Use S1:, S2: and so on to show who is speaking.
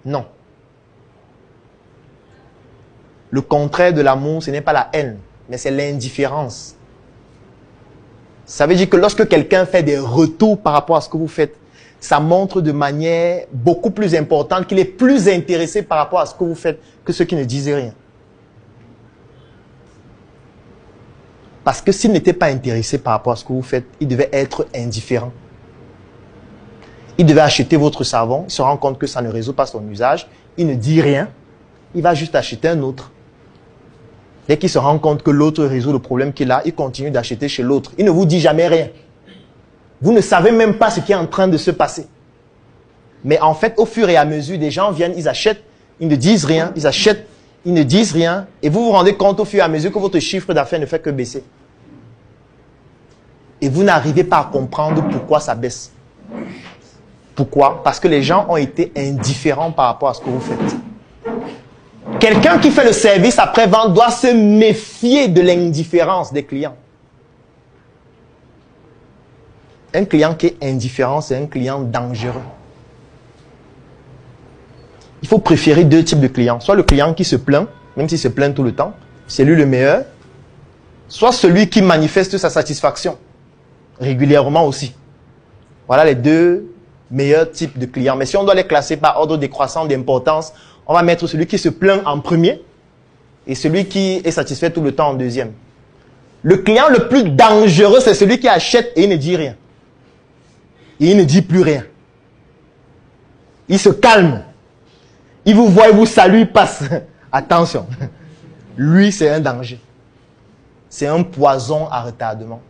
S1: Non. Le contraire de l'amour, ce n'est pas la haine, mais c'est l'indifférence. Ça veut dire que lorsque quelqu'un fait des retours par rapport à ce que vous faites, ça montre de manière beaucoup plus importante qu'il est plus intéressé par rapport à ce que vous faites que ceux qui ne disent rien. Parce que s'il n'était pas intéressé par rapport à ce que vous faites, il devait être indifférent. Il devait acheter votre savon, il se rend compte que ça ne résout pas son usage, il ne dit rien, il va juste acheter un autre. Dès qu'il se rend compte que l'autre résout le problème qu'il a, il continue d'acheter chez l'autre. Il ne vous dit jamais rien. Vous ne savez même pas ce qui est en train de se passer. Mais en fait, au fur et à mesure, des gens viennent, ils achètent, ils ne disent rien, ils achètent, ils ne disent rien. Et vous vous rendez compte au fur et à mesure que votre chiffre d'affaires ne fait que baisser. Et vous n'arrivez pas à comprendre pourquoi ça baisse. Pourquoi? Parce que les gens ont été indifférents par rapport à ce que vous faites. Quelqu'un qui fait le service après-vente doit se méfier de l'indifférence des clients. Un client qui est indifférent, c'est un client dangereux. Il faut préférer deux types de clients. Soit le client qui se plaint, même s'il se plaint tout le temps, c'est lui le meilleur. Soit celui qui manifeste sa satisfaction, régulièrement aussi. Voilà les deux meilleurs types de clients. Mais si on doit les classer par ordre décroissant d'importance, on va mettre celui qui se plaint en premier et celui qui est satisfait tout le temps en deuxième. Le client le plus dangereux, c'est celui qui achète et il ne dit rien. Et il ne dit plus rien. Il se calme. Il vous voit, il vous salue, il passe. Attention. Lui, c'est un danger. C'est un poison à retardement.